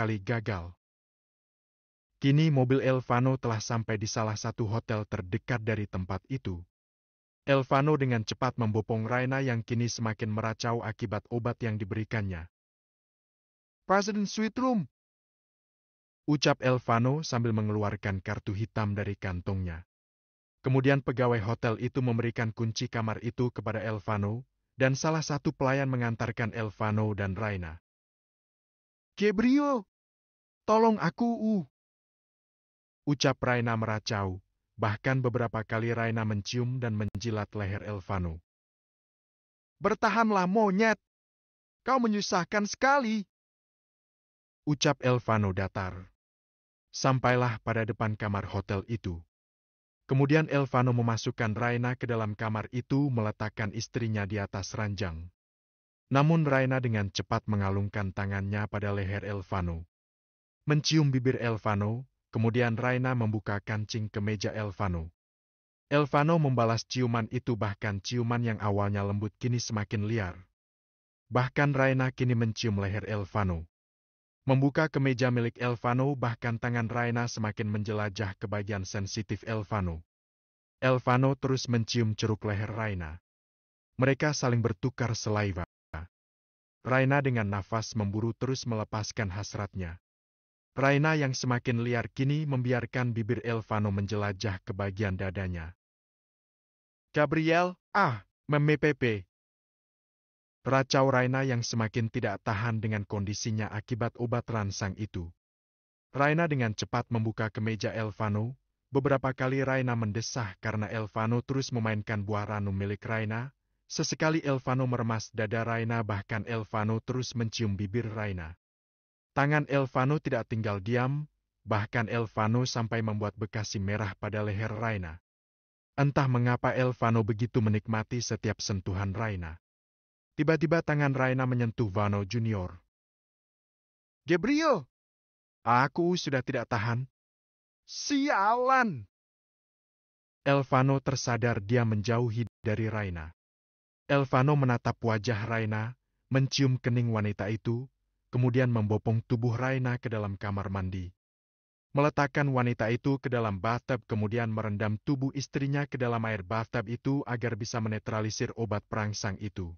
kali gagal. Kini mobil Elvano telah sampai di salah satu hotel terdekat dari tempat itu. Elvano dengan cepat membopong Raina yang kini semakin meracau akibat obat yang diberikannya. "President Suite Room," ucap Elvano sambil mengeluarkan kartu hitam dari kantongnya. Kemudian pegawai hotel itu memberikan kunci kamar itu kepada Elvano, dan salah satu pelayan mengantarkan Elvano dan Raina. "Gabriel, tolong aku, ucap Raina meracau, bahkan beberapa kali Raina mencium dan menjilat leher Elvano. "Bertahanlah monyet, kau menyusahkan sekali," ucap Elvano datar. Sampailah pada depan kamar hotel itu. Kemudian Elvano memasukkan Raina ke dalam kamar itu meletakkan istrinya di atas ranjang. Namun Raina dengan cepat mengalungkan tangannya pada leher Elvano. Mencium bibir Elvano, kemudian Raina membuka kancing kemeja Elvano. Elvano membalas ciuman itu, bahkan ciuman yang awalnya lembut kini semakin liar. Bahkan Raina kini mencium leher Elvano. Membuka kemeja milik Elvano, bahkan tangan Raina semakin menjelajah ke bagian sensitif Elvano. Elvano terus mencium ceruk leher Raina. Mereka saling bertukar saliva. Raina dengan nafas memburu terus melepaskan hasratnya. Raina yang semakin liar kini membiarkan bibir Elvano menjelajah ke bagian dadanya. "Gabriel, memepepe," racau Raina yang semakin tidak tahan dengan kondisinya akibat obat ransang itu. Raina dengan cepat membuka kemeja Elvano. Beberapa kali Raina mendesah karena Elvano terus memainkan buah ranum milik Raina. Sesekali Elvano meremas dada Raina, bahkan Elvano terus mencium bibir Raina. Tangan Elvano tidak tinggal diam, bahkan Elvano sampai membuat bekasi merah pada leher Raina. Entah mengapa Elvano begitu menikmati setiap sentuhan Raina. Tiba-tiba tangan Raina menyentuh Vano Junior. "Gabriel, aku sudah tidak tahan." "Sialan!" Elvano tersadar dia menjauhi dari Raina. Elvano menatap wajah Raina, mencium kening wanita itu, kemudian membopong tubuh Raina ke dalam kamar mandi. Meletakkan wanita itu ke dalam bathtub, kemudian merendam tubuh istrinya ke dalam air bathtub itu agar bisa menetralisir obat perangsang itu.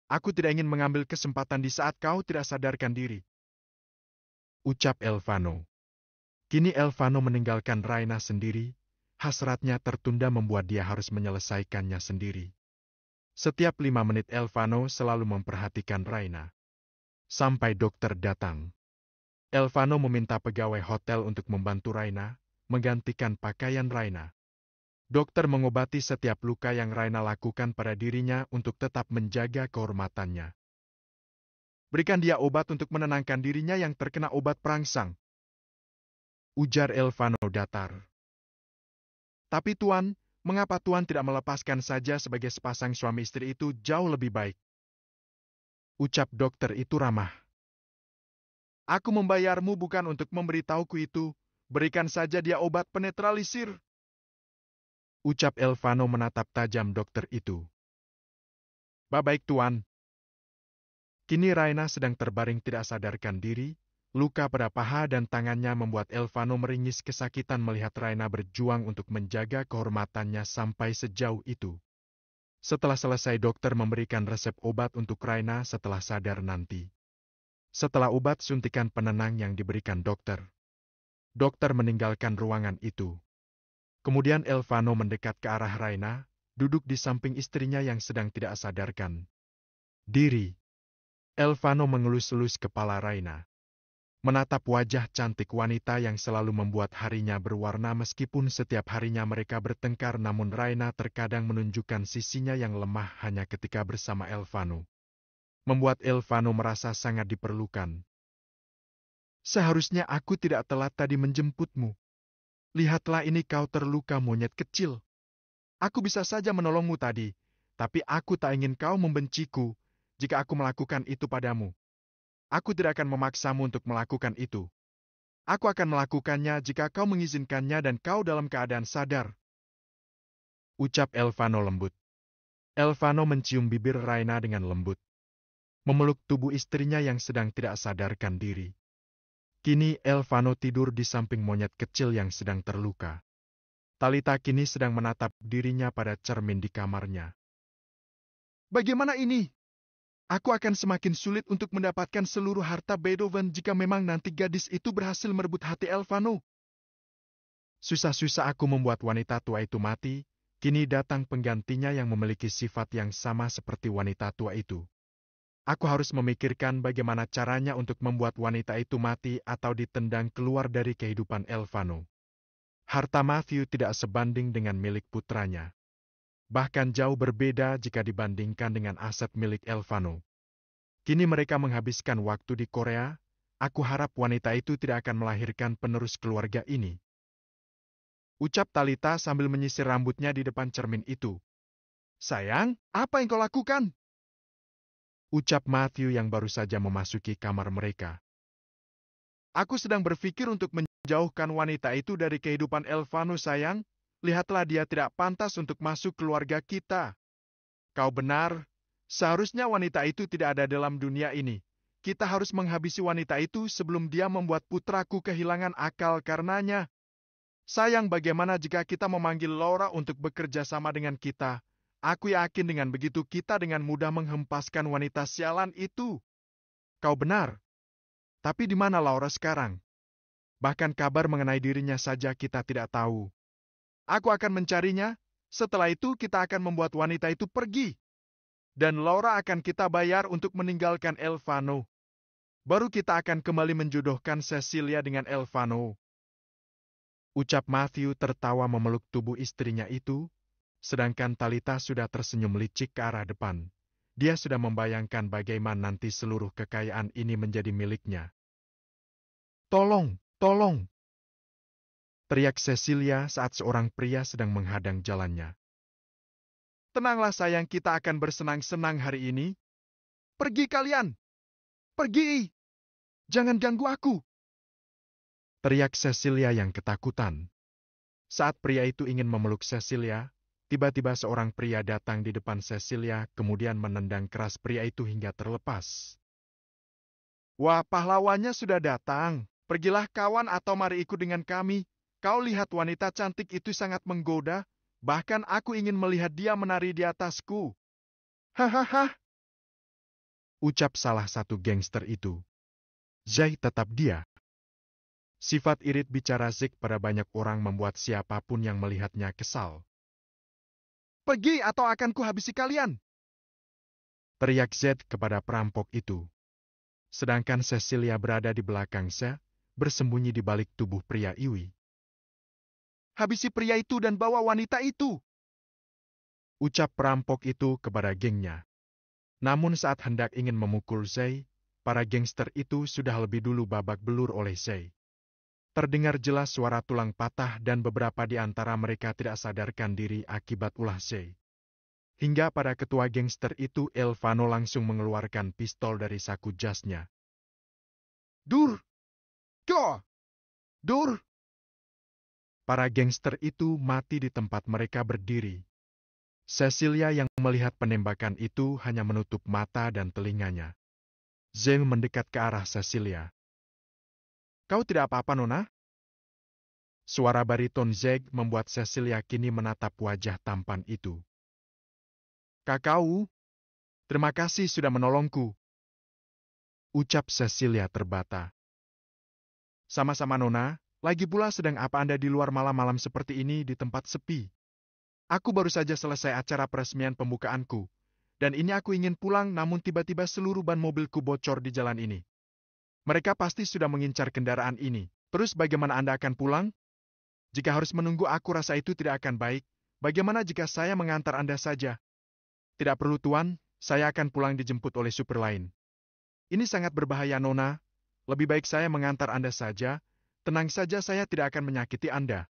"Aku tidak ingin mengambil kesempatan di saat kau tidak sadarkan diri," ucap Elvano. Kini Elvano meninggalkan Raina sendiri, hasratnya tertunda membuat dia harus menyelesaikannya sendiri. Setiap 5 menit Elvano selalu memperhatikan Raina. Sampai dokter datang. Elvano meminta pegawai hotel untuk membantu Raina, menggantikan pakaian Raina. Dokter mengobati setiap luka yang Raina lakukan pada dirinya untuk tetap menjaga kehormatannya. "Berikan dia obat untuk menenangkan dirinya yang terkena obat perangsang," ujar Elvano datar. "Tapi Tuan, mengapa Tuan tidak melepaskan saja sebagai sepasang suami istri itu jauh lebih baik?" ucap dokter itu ramah. "Aku membayarmu bukan untuk memberitahuku itu. Berikan saja dia obat penetralisir," ucap Elvano menatap tajam dokter itu. "Baik Tuan." Kini Raina sedang terbaring tidak sadarkan diri. Luka pada paha dan tangannya membuat Elvano meringis kesakitan melihat Raina berjuang untuk menjaga kehormatannya sampai sejauh itu. Setelah selesai dokter memberikan resep obat untuk Raina setelah sadar nanti. Setelah obat suntikan penenang yang diberikan dokter, dokter meninggalkan ruangan itu. Kemudian Elvano mendekat ke arah Raina, duduk di samping istrinya yang sedang tidak sadarkan diri. Elvano mengelus-elus kepala Raina. Menatap wajah cantik wanita yang selalu membuat harinya berwarna meskipun setiap harinya mereka bertengkar, namun Raina terkadang menunjukkan sisinya yang lemah hanya ketika bersama Elvano. Membuat Elvano merasa sangat diperlukan. "Seharusnya aku tidak telat tadi menjemputmu. Lihatlah ini kau terluka monyet kecil. Aku bisa saja menolongmu tadi, tapi aku tak ingin kau membenciku jika aku melakukan itu padamu. Aku tidak akan memaksamu untuk melakukan itu. Aku akan melakukannya jika kau mengizinkannya dan kau dalam keadaan sadar," ucap Elvano lembut. Elvano mencium bibir Raina dengan lembut. Memeluk tubuh istrinya yang sedang tidak sadarkan diri. Kini Elvano tidur di samping monyet kecil yang sedang terluka. Talita kini sedang menatap dirinya pada cermin di kamarnya. Bagaimana ini? Aku akan semakin sulit untuk mendapatkan seluruh harta Beethoven jika memang nanti gadis itu berhasil merebut hati Elvano. Susah-susah aku membuat wanita tua itu mati, kini datang penggantinya yang memiliki sifat yang sama seperti wanita tua itu. Aku harus memikirkan bagaimana caranya untuk membuat wanita itu mati atau ditendang keluar dari kehidupan Elvano. Harta Matthew tidak sebanding dengan milik putranya. Bahkan jauh berbeda jika dibandingkan dengan aset milik Elvano. Kini mereka menghabiskan waktu di Korea, aku harap wanita itu tidak akan melahirkan penerus keluarga ini. Ucap Talita sambil menyisir rambutnya di depan cermin itu. Sayang, apa yang kau lakukan? Ucap Matthew yang baru saja memasuki kamar mereka. Aku sedang berpikir untuk menjauhkan wanita itu dari kehidupan Elvano, sayang. Lihatlah, dia tidak pantas untuk masuk keluarga kita. Kau benar, seharusnya wanita itu tidak ada dalam dunia ini. Kita harus menghabisi wanita itu sebelum dia membuat putraku kehilangan akal karenanya. Sayang, bagaimana jika kita memanggil Laura untuk bekerja sama dengan kita? Aku yakin dengan begitu kita dengan mudah menghempaskan wanita sialan itu. Kau benar. Tapi di mana Laura sekarang? Bahkan kabar mengenai dirinya saja kita tidak tahu. Aku akan mencarinya, setelah itu kita akan membuat wanita itu pergi. Dan Laura akan kita bayar untuk meninggalkan Elvano. Baru kita akan kembali menjodohkan Cecilia dengan Elvano. Ucap Matthew tertawa memeluk tubuh istrinya itu, sedangkan Talita sudah tersenyum licik ke arah depan. Dia sudah membayangkan bagaimana nanti seluruh kekayaan ini menjadi miliknya. Tolong, tolong! Teriak Cecilia saat seorang pria sedang menghadang jalannya. Tenanglah sayang, kita akan bersenang-senang hari ini. Pergi kalian! Pergi! Jangan ganggu aku! Teriak Cecilia yang ketakutan. Saat pria itu ingin memeluk Cecilia, tiba-tiba seorang pria datang di depan Cecilia kemudian menendang keras pria itu hingga terlepas. Wah, pahlawannya sudah datang. Pergilah kawan atau mari ikut dengan kami. Kau lihat wanita cantik itu sangat menggoda, bahkan aku ingin melihat dia menari di atasku. Hahaha. Ucap salah satu gangster itu. Zai tetap dia. Sifat irit bicara Zik pada banyak orang membuat siapapun yang melihatnya kesal. Pergi atau akan kuhabisi kalian! Teriak Z kepada perampok itu. Sedangkan Cecilia berada di belakang Z, bersembunyi di balik tubuh pria Iwi. Habisi pria itu dan bawa wanita itu! Ucap perampok itu kepada gengnya. Namun saat hendak ingin memukul Zai, para gangster itu sudah lebih dulu babak belur oleh Zai. Terdengar jelas suara tulang patah dan beberapa di antara mereka tidak sadarkan diri akibat ulah Zai. Hingga pada ketua gangster itu Elvano langsung mengeluarkan pistol dari saku jasnya. Dur! Ko! Dur! Para gangster itu mati di tempat mereka berdiri. Cecilia yang melihat penembakan itu hanya menutup mata dan telinganya. Zeng mendekat ke arah Cecilia. Kau tidak apa-apa, Nona? Suara bariton Zeg membuat Cecilia kini menatap wajah tampan itu. Kakau, terima kasih sudah menolongku. Ucap Cecilia terbata. Sama-sama, Nona. Lagi pula sedang apa Anda di luar malam-malam seperti ini di tempat sepi? Aku baru saja selesai acara peresmian pembukaanku. Dan ini aku ingin pulang namun tiba-tiba seluruh ban mobilku bocor di jalan ini. Mereka pasti sudah mengincar kendaraan ini. Terus bagaimana Anda akan pulang? Jika harus menunggu aku rasa itu tidak akan baik. Bagaimana jika saya mengantar Anda saja? Tidak perlu Tuan, saya akan pulang dijemput oleh supir lain. Ini sangat berbahaya Nona. Lebih baik saya mengantar Anda saja. Tenang saja, saya tidak akan menyakiti Anda.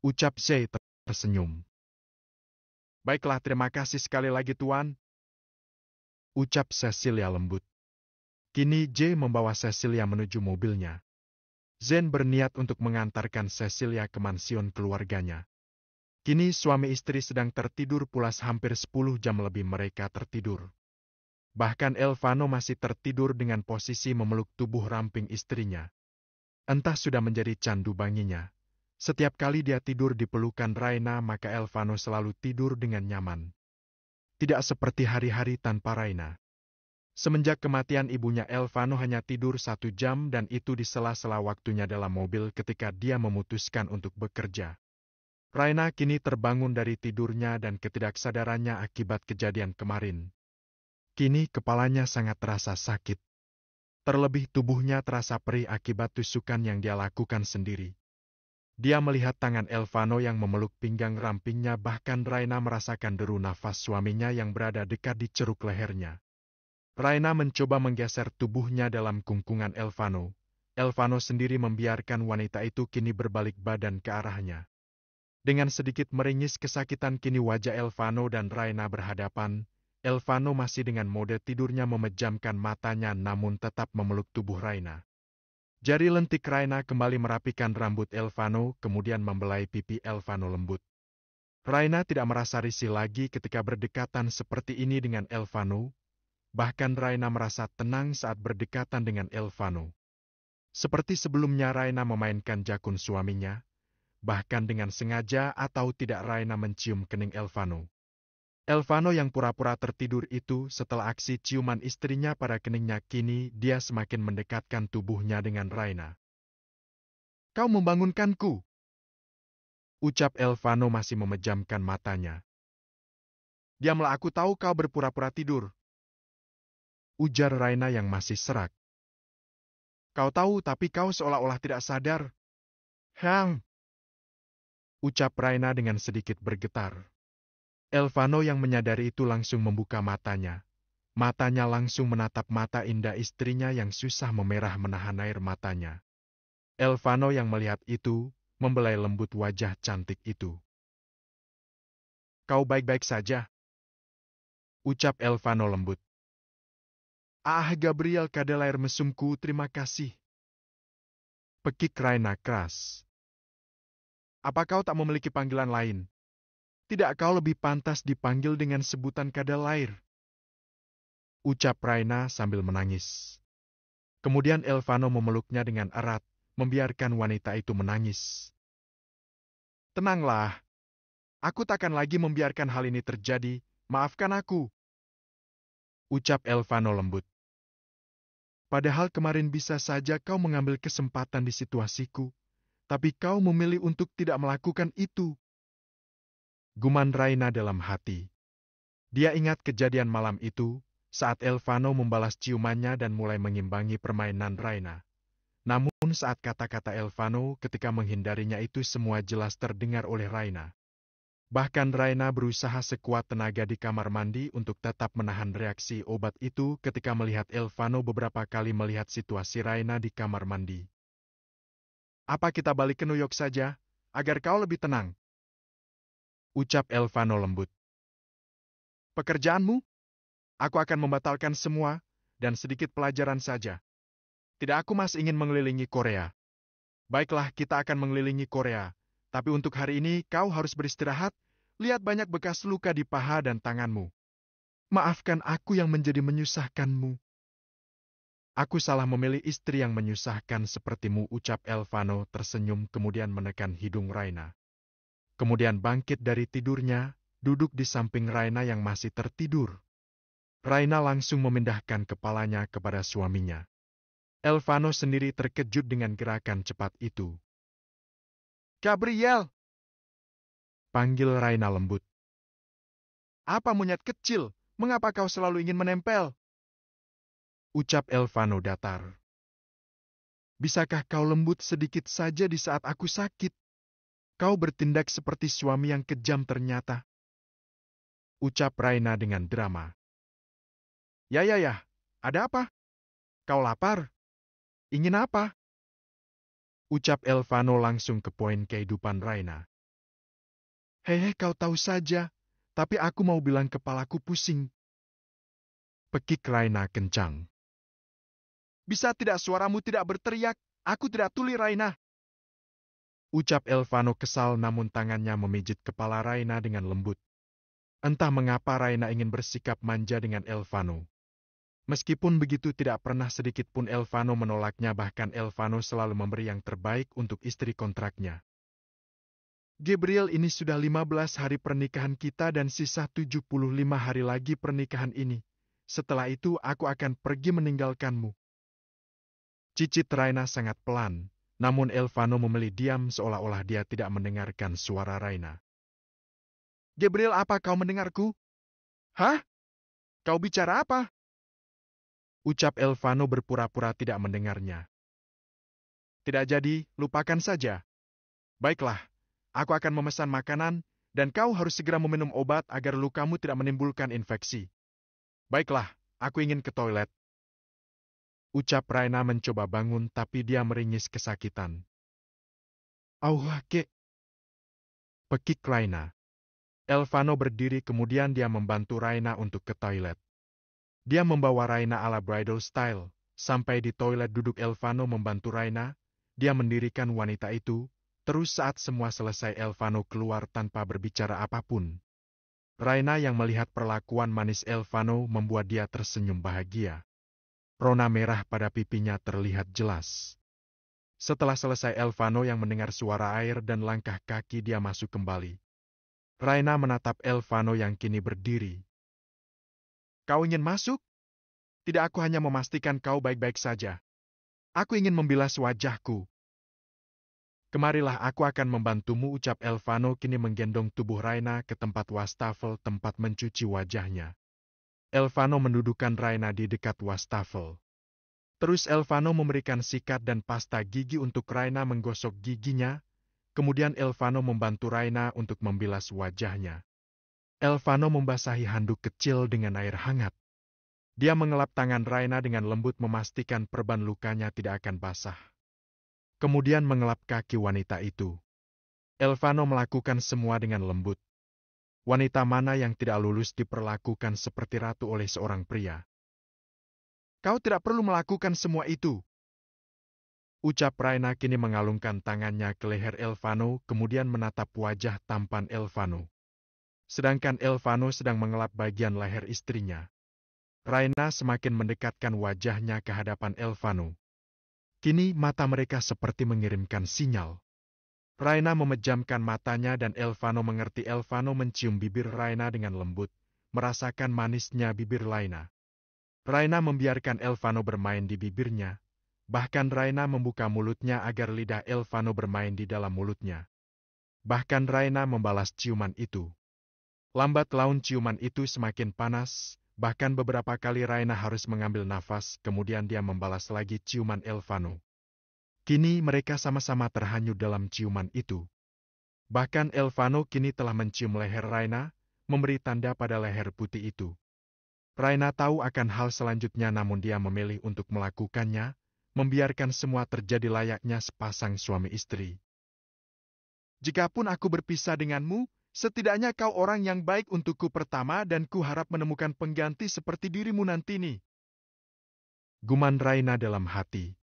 Ucap Zai tersenyum. Baiklah, terima kasih sekali lagi Tuan. Ucap Cecilia lembut. Kini J membawa Cecilia menuju mobilnya. Zen berniat untuk mengantarkan Cecilia ke mansion keluarganya. Kini suami istri sedang tertidur pulas hampir 10 jam lebih mereka tertidur. Bahkan Elvano masih tertidur dengan posisi memeluk tubuh ramping istrinya. Entah sudah menjadi candu baginya. Setiap kali dia tidur di pelukan Raina, maka Elvano selalu tidur dengan nyaman. Tidak seperti hari-hari tanpa Raina. Semenjak kematian ibunya, Elvano hanya tidur 1 jam dan itu di sela-sela waktunya dalam mobil ketika dia memutuskan untuk bekerja. Raina kini terbangun dari tidurnya dan ketidaksadarannya akibat kejadian kemarin. Kini kepalanya sangat terasa sakit. Terlebih tubuhnya terasa perih akibat tusukan yang dia lakukan sendiri. Dia melihat tangan Elvano yang memeluk pinggang rampingnya, bahkan Raina merasakan deru nafas suaminya yang berada dekat di ceruk lehernya. Raina mencoba menggeser tubuhnya dalam kungkungan Elvano. Elvano sendiri membiarkan wanita itu kini berbalik badan ke arahnya. Dengan sedikit meringis kesakitan, kini wajah Elvano dan Raina berhadapan. Elvano masih dengan mode tidurnya memejamkan matanya namun tetap memeluk tubuh Raina. Jari lentik Raina kembali merapikan rambut Elvano, kemudian membelai pipi Elvano lembut. Raina tidak merasa risih lagi ketika berdekatan seperti ini dengan Elvano. Bahkan Raina merasa tenang saat berdekatan dengan Elvano. Seperti sebelumnya Raina memainkan jakun suaminya, bahkan dengan sengaja atau tidak Raina mencium kening Elvano. Elvano yang pura-pura tertidur itu setelah aksi ciuman istrinya pada keningnya, kini dia semakin mendekatkan tubuhnya dengan Raina. "Kau membangunkanku," ucap Elvano masih memejamkan matanya. "Diamlah, aku tahu kau berpura-pura tidur," ujar Raina yang masih serak. "Kau tahu, tapi kau seolah-olah tidak sadar." "Hang!" ucap Raina dengan sedikit bergetar. Elvano yang menyadari itu langsung membuka matanya. Matanya langsung menatap mata indah istrinya yang susah memerah menahan air matanya. Elvano yang melihat itu, membelai lembut wajah cantik itu. "Kau baik-baik saja?" ucap Elvano lembut. "Ah, Gabriel Kadelair mesumku, terima kasih," pekik Raina keras. "Apa kau tak memiliki panggilan lain? Tidak kau lebih pantas dipanggil dengan sebutan Kadelair?" ucap Raina sambil menangis. Kemudian Elvano memeluknya dengan erat, membiarkan wanita itu menangis. "Tenanglah. Aku takkan lagi membiarkan hal ini terjadi. Maafkan aku," ucap Elvano lembut. "Padahal kemarin bisa saja kau mengambil kesempatan di situasiku, tapi kau memilih untuk tidak melakukan itu," guman Raina dalam hati. Dia ingat kejadian malam itu, saat Elvano membalas ciumannya dan mulai mengimbangi permainan Raina. Namun saat kata-kata Elvano ketika menghindarinya itu semua jelas terdengar oleh Raina. Bahkan Raina berusaha sekuat tenaga di kamar mandi untuk tetap menahan reaksi obat itu ketika melihat Elvano beberapa kali melihat situasi Raina di kamar mandi. "Apa kita balik ke New York saja, agar kau lebih tenang?" ucap Elvano lembut. "Pekerjaanmu? Aku akan membatalkan semua, dan sedikit pelajaran saja. Tidak, aku masih ingin mengelilingi Korea." "Baiklah, kita akan mengelilingi Korea. Tapi untuk hari ini kau harus beristirahat. Lihat banyak bekas luka di paha dan tanganmu. Maafkan aku yang menjadi menyusahkanmu." "Aku salah memilih istri yang menyusahkan sepertimu," ucap Elvano tersenyum kemudian menekan hidung Raina. Kemudian bangkit dari tidurnya, duduk di samping Raina yang masih tertidur. Raina langsung memindahkan kepalanya kepada suaminya. Elvano sendiri terkejut dengan gerakan cepat itu. "Gabriel!" panggil Raina lembut. "Apa monyet kecil? Mengapa kau selalu ingin menempel?" ucap Elvano datar. "Bisakah kau lembut sedikit saja di saat aku sakit? Kau bertindak seperti suami yang kejam ternyata," ucap Raina dengan drama. Ya, ada apa? Kau lapar? Ingin apa?" ucap Elvano langsung ke poin kehidupan Raina. "Hehe, kau tahu saja, tapi aku mau bilang kepalaku pusing," pekik Raina kencang. "Bisa tidak suaramu tidak berteriak? Aku tidak tuli, Raina," ucap Elvano kesal namun tangannya memijit kepala Raina dengan lembut. Entah mengapa Raina ingin bersikap manja dengan Elvano. Meskipun begitu tidak pernah sedikit pun Elvano menolaknya, bahkan Elvano selalu memberi yang terbaik untuk istri kontraknya. Gabriel, ini sudah 15 hari pernikahan kita dan sisa 75 hari lagi pernikahan ini. Setelah itu aku akan pergi meninggalkanmu. Cicit Raina sangat pelan, namun Elvano memilih diam seolah-olah dia tidak mendengarkan suara Raina. Gabriel, apa kau mendengarku? Hah? Kau bicara apa? Ucap Elvano berpura-pura tidak mendengarnya. Tidak jadi, lupakan saja. Baiklah, aku akan memesan makanan, dan kau harus segera meminum obat agar lukamu tidak menimbulkan infeksi. Baiklah, aku ingin ke toilet. Ucap Raina mencoba bangun tapi dia meringis kesakitan. Auh, kek. Pekik Raina. Elvano berdiri kemudian dia membantu Raina untuk ke toilet. Dia membawa Raina ala bridal style. Sampai di toilet duduk Elvano membantu Raina. Dia mendirikan wanita itu. Terus saat semua selesai Elvano keluar tanpa berbicara apapun. Raina yang melihat perlakuan manis Elvano membuat dia tersenyum bahagia. Rona merah pada pipinya terlihat jelas. Setelah selesai Elvano yang mendengar suara air dan langkah kaki dia masuk kembali. Raina menatap Elvano yang kini berdiri. Kau ingin masuk? Tidak, aku hanya memastikan kau baik-baik saja. Aku ingin membilas wajahku. Kemarilah, aku akan membantumu, ucap Elvano kini menggendong tubuh Raina ke tempat wastafel tempat mencuci wajahnya. Elvano mendudukkan Raina di dekat wastafel. Terus Elvano memberikan sikat dan pasta gigi untuk Raina menggosok giginya. Kemudian Elvano membantu Raina untuk membilas wajahnya. Elvano membasahi handuk kecil dengan air hangat. Dia mengelap tangan Raina dengan lembut memastikan perban lukanya tidak akan basah. Kemudian mengelap kaki wanita itu. Elvano melakukan semua dengan lembut. Wanita mana yang tidak lulus diperlakukan seperti ratu oleh seorang pria? Kau tidak perlu melakukan semua itu. Ucap Raina kini mengalungkan tangannya ke leher Elvano kemudian menatap wajah tampan Elvano. Sedangkan Elvano sedang mengelap bagian leher istrinya. Raina semakin mendekatkan wajahnya ke hadapan Elvano. Kini mata mereka seperti mengirimkan sinyal. Raina memejamkan matanya dan Elvano mengerti. Elvano mencium bibir Raina dengan lembut, merasakan manisnya bibir Raina. Raina membiarkan Elvano bermain di bibirnya, bahkan Raina membuka mulutnya agar lidah Elvano bermain di dalam mulutnya. Bahkan Raina membalas ciuman itu. Lambat laun ciuman itu semakin panas, bahkan beberapa kali Raina harus mengambil nafas, kemudian dia membalas lagi ciuman Elvano. Kini mereka sama-sama terhanyut dalam ciuman itu. Bahkan Elvano kini telah mencium leher Raina, memberi tanda pada leher putih itu. Raina tahu akan hal selanjutnya namun dia memilih untuk melakukannya, membiarkan semua terjadi layaknya sepasang suami istri. Jikapun aku berpisah denganmu, setidaknya kau orang yang baik untukku pertama dan ku harap menemukan pengganti seperti dirimu nanti nih. Guman Raina dalam hati.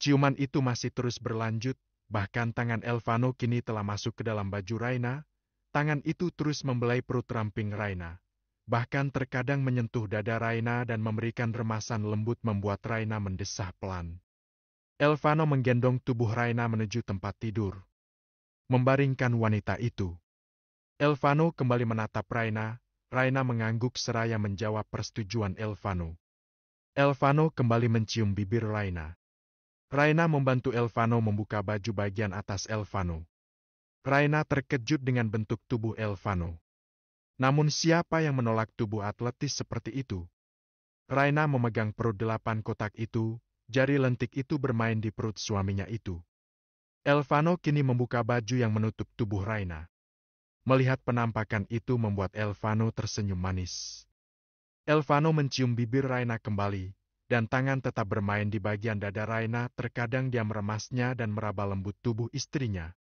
Ciuman itu masih terus berlanjut, bahkan tangan Elvano kini telah masuk ke dalam baju Raina. Tangan itu terus membelai perut ramping Raina. Bahkan terkadang menyentuh dada Raina dan memberikan remasan lembut membuat Raina mendesah pelan. Elvano menggendong tubuh Raina menuju tempat tidur. Membaringkan wanita itu. Elvano kembali menatap Raina. Raina mengangguk seraya menjawab persetujuan Elvano. Elvano kembali mencium bibir Raina. Raina membantu Elvano membuka baju bagian atas Elvano. Raina terkejut dengan bentuk tubuh Elvano. Namun siapa yang menolak tubuh atletis seperti itu? Raina memegang perut 8 kotak itu, jari lentik itu bermain di perut suaminya itu. Elvano kini membuka baju yang menutup tubuh Raina. Melihat penampakan itu membuat Elvano tersenyum manis. Elvano mencium bibir Raina kembali, dan tangan tetap bermain di bagian dada Raina. Terkadang dia meremasnya dan meraba lembut tubuh istrinya.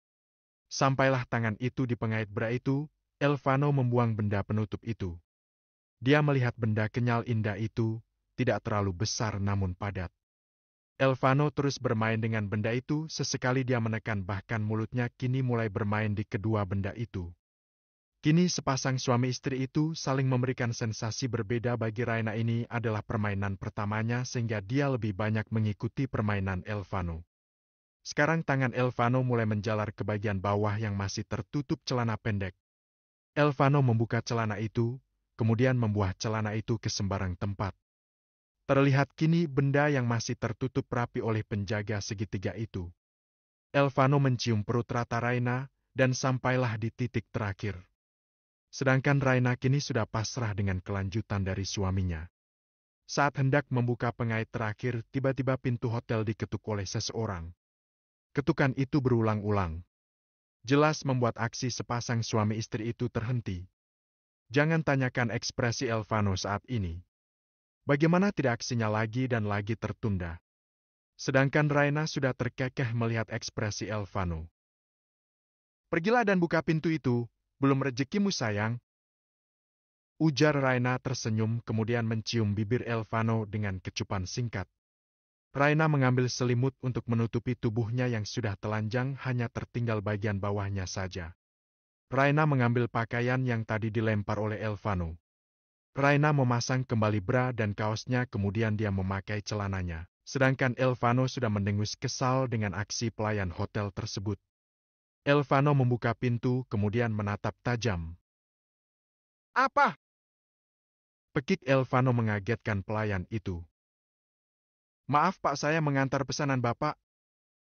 Sampailah tangan itu di pengait bra itu, Elvano membuang benda penutup itu. Dia melihat benda kenyal indah itu, tidak terlalu besar namun padat. Elvano terus bermain dengan benda itu, sesekali dia menekan bahkan mulutnya kini mulai bermain di kedua benda itu. Kini sepasang suami istri itu saling memberikan sensasi berbeda. Bagi Raina ini adalah permainan pertamanya sehingga dia lebih banyak mengikuti permainan Elvano. Sekarang tangan Elvano mulai menjalar ke bagian bawah yang masih tertutup celana pendek. Elvano membuka celana itu, kemudian membuah celana itu ke sembarang tempat. Terlihat kini benda yang masih tertutup rapi oleh penjaga segitiga itu. Elvano mencium perut rata Raina, dan sampailah di titik terakhir. Sedangkan Raina kini sudah pasrah dengan kelanjutan dari suaminya. Saat hendak membuka pengait terakhir, tiba-tiba pintu hotel diketuk oleh seseorang. Ketukan itu berulang-ulang. Jelas membuat aksi sepasang suami istri itu terhenti. Jangan tanyakan ekspresi Elvano saat ini. Bagaimana tidak aksinya lagi dan lagi tertunda. Sedangkan Raina sudah terkekeh melihat ekspresi Elvano. "Pergilah dan buka pintu itu. Belum rezekimu sayang," ujar Raina tersenyum kemudian mencium bibir Elvano dengan kecupan singkat. Raina mengambil selimut untuk menutupi tubuhnya yang sudah telanjang, hanya tertinggal bagian bawahnya saja. Raina mengambil pakaian yang tadi dilempar oleh Elvano. Raina memasang kembali bra dan kaosnya kemudian dia memakai celananya. Sedangkan Elvano sudah mendengus kesal dengan aksi pelayan hotel tersebut. Elvano membuka pintu kemudian menatap tajam. "Apa?" pekik Elvano mengagetkan pelayan itu. "Maaf Pak, saya mengantar pesanan Bapak."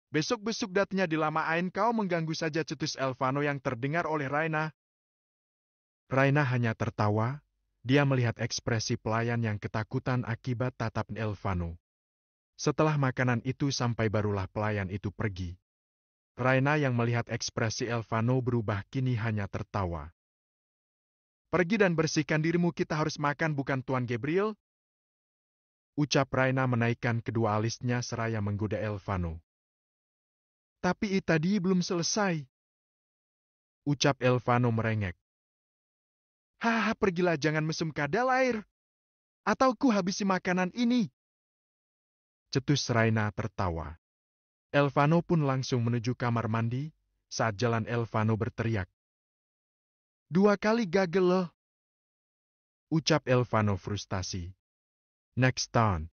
"Besok-besok datanya dilamain, kau mengganggu saja," cetus Elvano yang terdengar oleh Raina. Raina hanya tertawa, dia melihat ekspresi pelayan yang ketakutan akibat tatap Elvano. Setelah makanan itu sampai barulah pelayan itu pergi. Raina yang melihat ekspresi Elvano berubah kini hanya tertawa. "Pergi dan bersihkan dirimu, kita harus makan bukan Tuan Gabriel?" ucap Raina menaikkan kedua alisnya seraya menggoda Elvano. "Tapi tadi belum selesai," ucap Elvano merengek. "Haha, pergilah, jangan mesum kadal air. Atau ku habisi makanan ini," cetus Raina tertawa. Elvano pun langsung menuju kamar mandi. Saat jalan Elvano berteriak. "2 kali gagal loh," ucap Elvano frustasi. "Next time,